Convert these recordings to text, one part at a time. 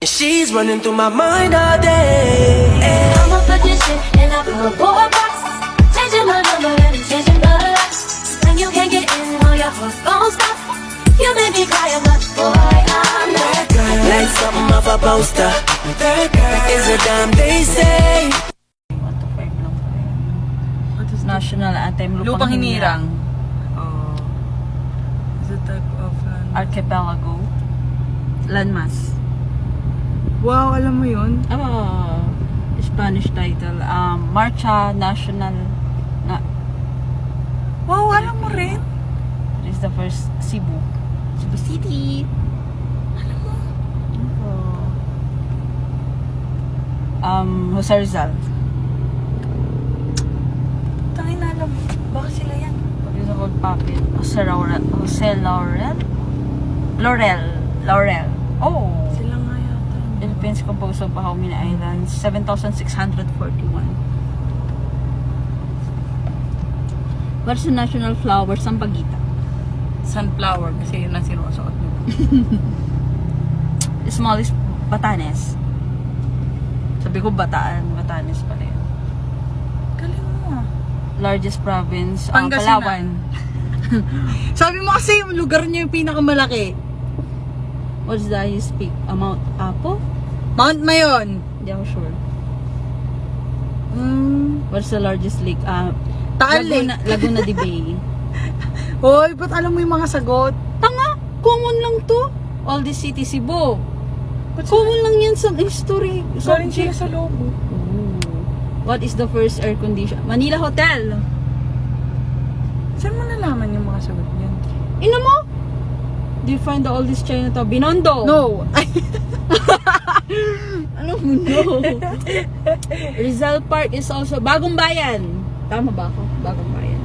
She's running through my mind all day. I'ma put this shit in a cardboard box. Changing my number and changing the locks. When you can't get in, all your heart gon' stop. You make me cry a lot, boy, I'm that girl. Like something off a poster. That girl is a dime, they say. 1-5 lang pala yun. National Anthem, Lupang Hinirang. Oh. It's a type of land. Archipelago. Landmass. Wow, alam mo yun? Spanish title. Marcha Nacional. Wow, alam mo rin? It is the first Cebu. Cebu City. Alam mo? Jose Rizal. Tangin na alam mo. Baka sila yan. What is the old puppet? Jose Laurel? Laurel. Oh! Sila nga yata. Philippines composed of Bahawmin Islands, 7,641. What's the national flower? Sampaguita. Sunflower kasi yun ang sinusuot nila. Smallest, Batanes. Sabi ko Batanes pala yun. Galing mo ah. Largest province, Pangasinan. Palawan. Sabi mo kasi yung lugar niya yung pinakamalaki. What's the highest peak? Mount Apo? Mount Mayon. Hindi ako sure. What's the largest lake? Taal Lake. Laguna de Bay. Hoy, ba't alam mo yung mga sagot? Tanga! Common lang to. All the city, Cebu. Common lang yan sa history. Galing sila sa lobo. What is the first air condition? Manila Hotel. Saan mo nalaman yung mga sagot niyan? Ina mo? Do you find the oldest Chinatown? Binondo. No. Ano mo no? Rizal Park is also Bagong Bayan. Tama ba ako? Bagong Bayan.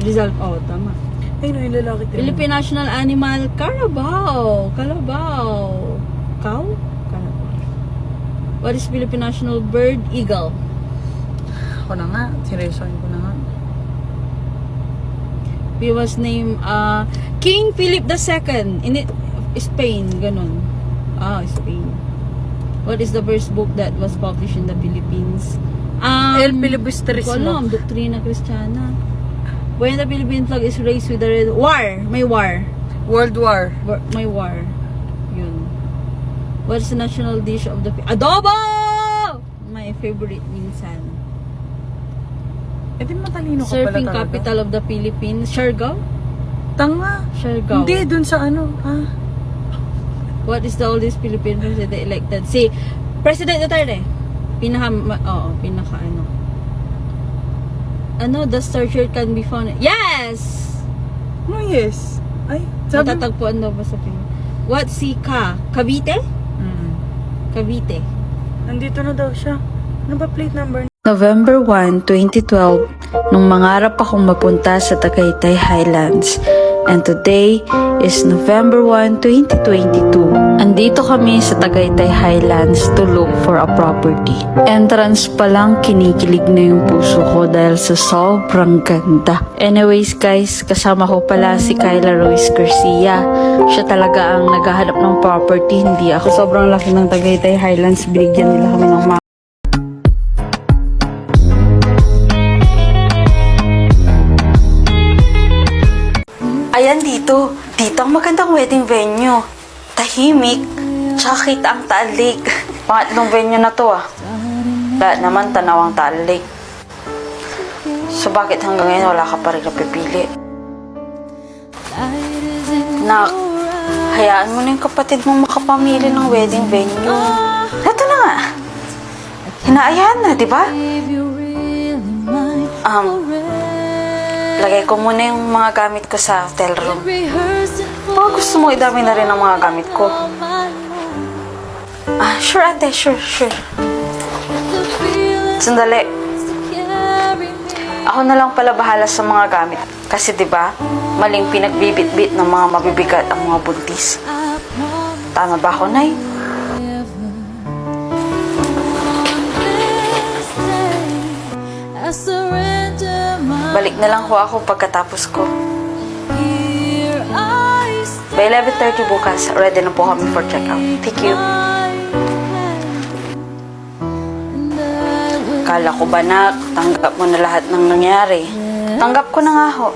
Rizal, tama. Ay, no, yung lalaki tayo. Philippine National Animal, Carabao. Cow? Carabao. What is Philippine National Bird? Eagle. Ako na nga. Seryosoin ko na nga. He was named King Philip II in Spain, ganun. Spain. What is the first book that was published in the Philippines? El Filibusterismo. Alam, Doktrina Kristiyana. When the Philippine flag is raised with the red war, may war. World War. May war. Yun. What's the national dish of the Adobo! My favorite minsan. Eh, di matalino ka pala Surfing talaga. capital of the Philippines, Siargao? Tanga. Siargao. Hindi, dun sa ano. What is the oldest Philippine president elected? Si President Duterte. Pinaka ano. The structure can be found. Yes! Oh, yes. Ay, sabi mo. Matatagpuan daw ba sa Pilipinas? What si Cavite? Cavite. Nandito na daw siya. Ano ba plate number? November 1, 2012, nung mangarap akong mapunta sa Tagaytay Highlands. And today is November 1, 2022. Andito kami sa Tagaytay Highlands to look for a property. Entrance pa lang kinikilig na yung puso ko dahil sa sobrang ganda. Anyways guys, kasama ko pala si Kyla Royce Garcia. Siya talaga ang naghahanap ng property, hindi ako. Sobrang laki ng Tagaytay Highlands, binigyan nila kami ng Ayan dito. Dito ang magandang wedding venue. Tahimik. Tsaka kita ang Taal Lake. Pangatlong venue na to Wala naman tanawang Taal Lake. So bakit hanggang ngayon wala ka pa rin napipili? Nak, hayaan mo na yung kapatid mong makapamili ng wedding venue. Ito na nga. Hinaayahan na, di ba? Lagay ko muna yung mga gamit ko sa hotel room. Baka gusto mo idami na rin ang mga gamit ko. Sure ate, sure. Sandali. Ako na lang pala bahala sa mga gamit. Kasi 'di ba, maling pinagbibit-bit ng mga mabibigat ang mga buntis. Tama ba ako, Nay? Balik na lang ho ako pagkatapos ko. By 11:30 bukas, ready na po kami for check-out. Thank you. Akala ko ba na tanggap mo na lahat ng nangyari? Tanggap ko na nga ho.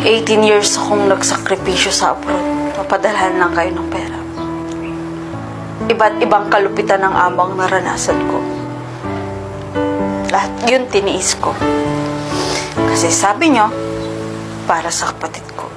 18 years akong nagsakripisyo sa abroad. Papadalhan lang kayo ng pera. Iba't ibang kalupitan ng amang naranasan ko. Lahat yun tiniis ko. Kasi sabi nyo, para sa kapatid ko.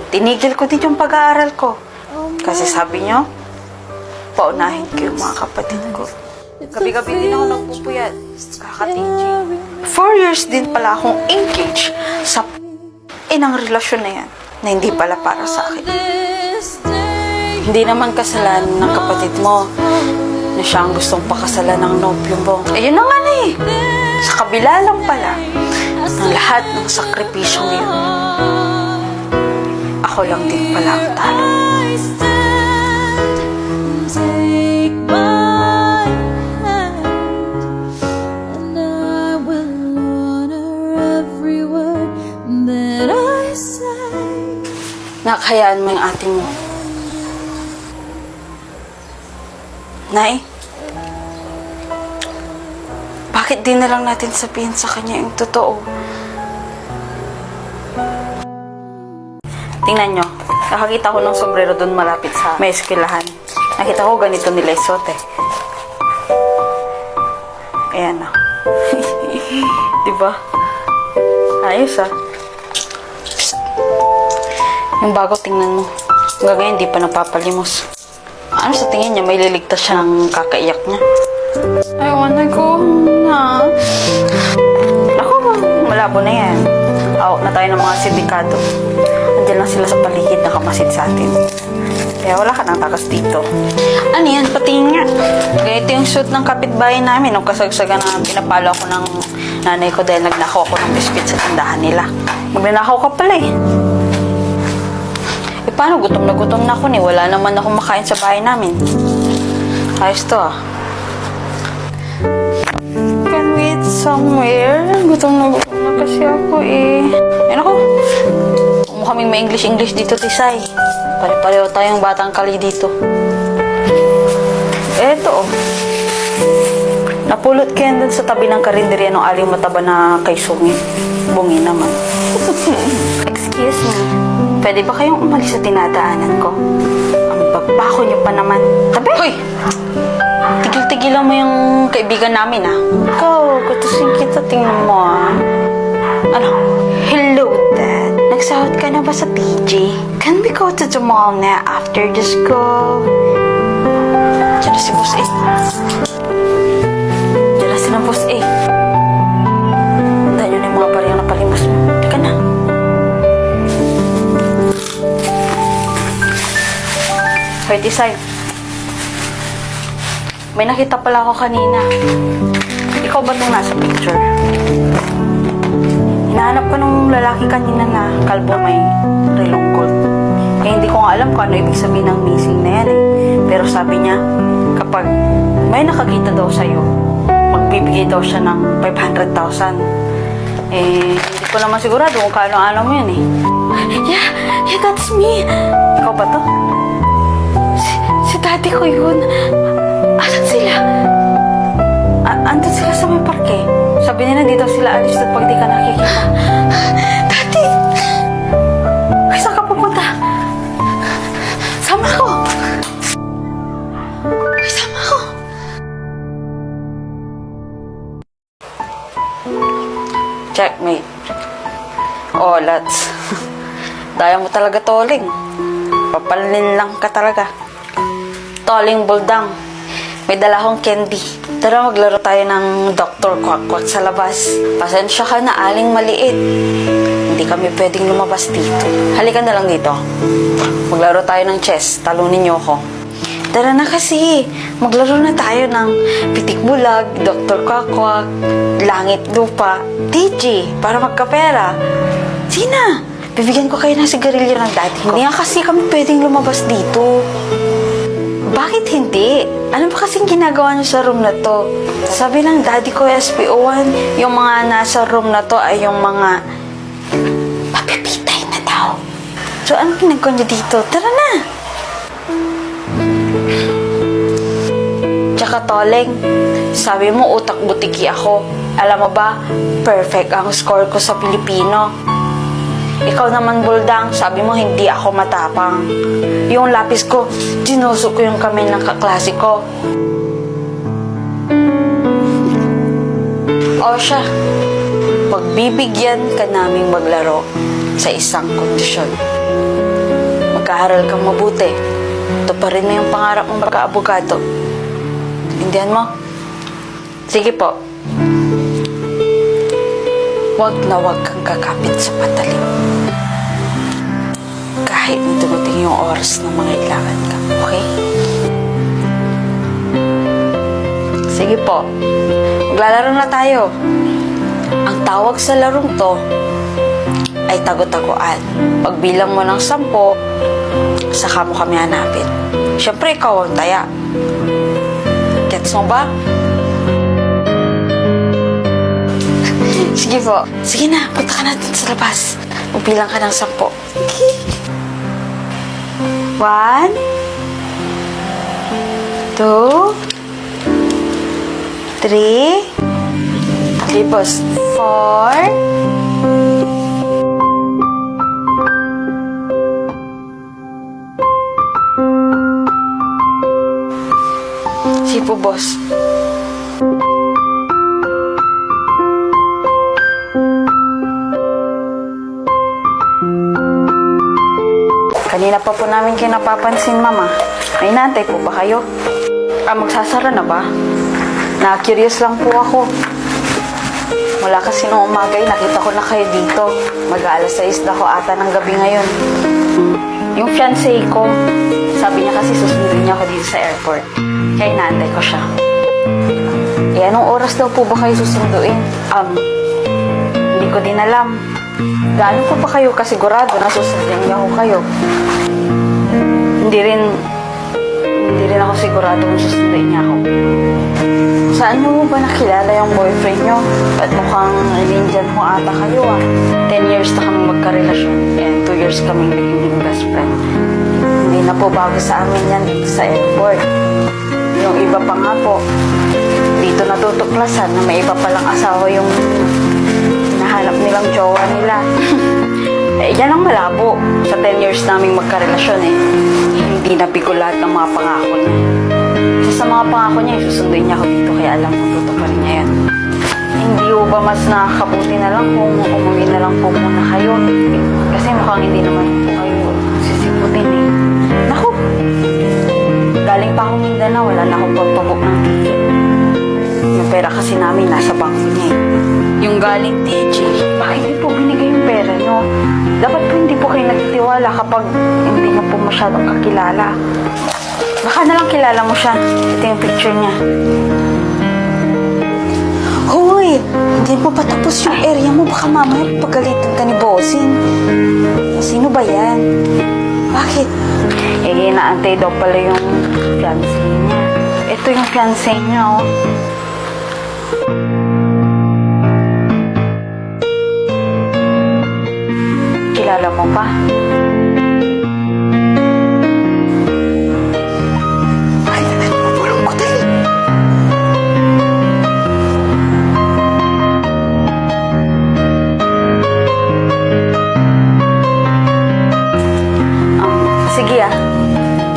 Tinigil ko din yung pag-aaral ko. Kasi sabi nyo, paunahin ko yung mga kapatid ko. Gabi-gabi din ako nagpupuyat. Kaka-TG. 4 years din pala akong engaged sa inang relasyon na yan na hindi pala para sa akin. Hindi naman kasalanan ng kapatid mo na siya ang gustong pakasalan ng nobyo mo. Ayun na nga na eh. Sa kabila lang pala ng lahat ng sakripisyong yun. Ako lang din pala ang talo. Take my hand, and I will honor every word that I say. Nakahayaan mo yung ate mo. Nay, bakit di na lang natin sabihin sa kanya yung totoo? Tingnan nyo, nakakita ko ng sombrero doon malapit sa may eskwelahan. Nakita ko ganito nila isuot eh. Ayan na. Diba? Ayos ah. Yung bago tingnan mo. Hanggang ngayon, di pa napapalimos. Ano sa tingin niya? May liligtas siya ng kakaiyak niya. I wanna go na. Ako, malabo na yan. Out na tayo ng mga sindikato. Andiyan lang sila sa paligid nakamasid sa atin. Kaya wala ka nang takas dito. Ano yan? Patingin nga. Ganito yung suit ng kapitbahay namin nung kasagsagan na pinapalo ako ng nanay ko dahil nagnakaw ako ng biscuit sa tindahan nila. Magnanakaw ka pala eh. Eh paano? Gutom na ako ni. Wala naman akong makain sa bahay namin. Ayos to ah. Can we eat somewhere? Gutom na kasi ako eh. Ayun ako. Huwag mo kaming ma-English dito, Tisay. Pare-pareho tayong batang kali dito. Eto oh. Napulot ko yan dun sa tabi ng karinderya ng aling mataba na kay Sungi. Bungi naman. Excuse me. Pwede ba kayong umalis sa tinadaanan ko? Ang babako niyo pa naman. Tabi! Hoy! Tigil-tigilan mo yung kaibigan namin ah. Ikaw, kutusin kita. Tingnan mo ah. Ano? Hello, Dad. Nagsahod ka na ba sa TJ? Can we go to the mall na after the school? Diyan na si Boss A. Diyan na si na Boss A. Tandaan nyo na yung mga bariyang napalimos mo. Teka na. Hoy, Tisay. May nakita pala ako kanina. Ikaw ba itong nasa picture? Hinahanap ko nung lalaki kanina na kalbo may relong gold. Eh, hindi ko nga alam kung ano ibig sabihin ng missing na yan eh. Pero sabi niya, kapag may nakakita daw sa'yo, magbibigay daw siya ng 500,000. Eh, hindi ko naman sigurado kung kaano-ano mo yun eh. Yeah, that's me. Ikaw ba to? Si daddy ko yun. Asan sila? Andun sila sa may parke. Sabi nila di daw sila alis at pag di ka nakikita. Daddy! Ay, saan ka pupunta? Sama ko! Ay, sama ko! Checkmate. Oh, lads. Daya mo talaga, Toling. Papalin lang ka talaga. Toling Buldang. May dala akong candy. Tara, maglaro tayo ng Dr. Quack-Quack sa labas. Pasensya ka na, aling maliit. Hindi kami pwedeng lumabas dito. Halika na lang dito. Maglaro tayo ng chess. Talunin niyo ako. Tara na kasi. Maglaro na tayo ng Pitik Bulag, Dr. Quack-Quack, Langit Lupa, TG, para magkapera. Sina? Bibigyan ko kayo ng sigarilyo ng daddy ko. Hindi nga kasi kami pwedeng lumabas dito. Bakit hindi? Ano ba kasing ginagawa niyo sa room na to? Sabi ng daddy ko, SPO1, yung mga nasa room na to ay yung mga papipitay na daw. So, ano ginagawa niyo dito? Tara na! Tsaka calling. Sabi mo, utak butiki ako. Alam mo ba, perfect ang score ko sa Pilipino. Ikaw naman, Buldang, sabi mo hindi ako matapang. Yung lapis ko, dinusok ko yung kamay ng kaklase ko. O siya, pagbibigyan ka naming maglaro sa isang kondisyon. Mag-aaral kang mabuti. Tuparin mo yung pangarap mong pagka-abogado. Intindihan mo? Sige po. Huwag na huwag kang kakapit sa patalim. Kahit na dumating yung oras na mangailangan ka. Okay? Sige po. Maglalaro na tayo. Ang tawag sa larong to ay tago-taguan. Pagbilang mo ng 10, saka mo kami hanapin. Siyempre, ikaw ang taya. Gets mo ba? Sige po. Sige na, punta ka na dun sa labas. Magbilang ka ng 10. Okay. 1, 2, 3, tapos 4, 5. Sige po, boss. Kanina pa po namin kayo napapansin, Mama. May nantay po ba kayo? Magsasara na ba? Na-curious lang po ako. Mula kasi nung umaga nakita ko na kayo dito. Mag-aalas 6 na ko ata ng gabi ngayon. Yung fiancé ko, sabi niya kasi susundin niya ako dito sa airport. Kaya inaantay ko siya. Eh, anong oras daw po ba kayo susunduin? Hindi ko din alam. Gaano po ba kayo kasigurado na susundin niya ako kayo? Hindi rin ako sigurado kung susundin niya ako. Saan niyo ba nakilala yung boyfriend niyo? At mukhang Indian ho ata kayo 10 years na kami magkarelasyon and 2 years kami naging best friend. Hindi na po bago sa amin yan dito sa airport. Yung iba pa nga po, dito natutuklasan na may iba palang asawa yung nahanap nilang jowa nila. Eh, yan ang malabo. Sa 10 years naming magkarelasyon hindi nabigo lahat ng mga pangako niya. Sa mga pangako niya, susunduin niya ako dito kaya alam ko tutuparin niya yan. Hindi ho ba mas nakakabuti na lang kung umuwi na lang po muna kayo? Kasi mukhang hindi naman po kayo sisiputin Naku! Galing pa akong Mindanao, wala na akong pagpabook ng ticket. Yung pera kasi namin nasa bangko niya Yung galing TG, bakit hindi po binigay yung pera niyo? Dapat po hindi po kayo nagtitiwala kapag hindi niyo po masyadong kakilala. Baka na lang kilala mo siya. Ito yung picture niya. Hoy! Hindi po pa tapos yung area mo. Baka mamaya pagalitan ka ni Bossing. Sino ba yan? Bakit? Eh, inaantay daw pala yung fiancé niya. Ito yung fiancé niya, Kilala mo pa? Sige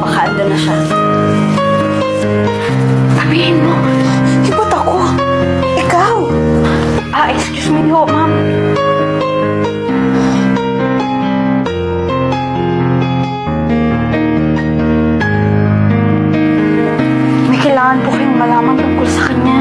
baka ando na siya. Sabihin mo, di ba't ako? Ikaw? Excuse me ho, ma'am. May kailangan po kayong malaman tungkol sa kanya.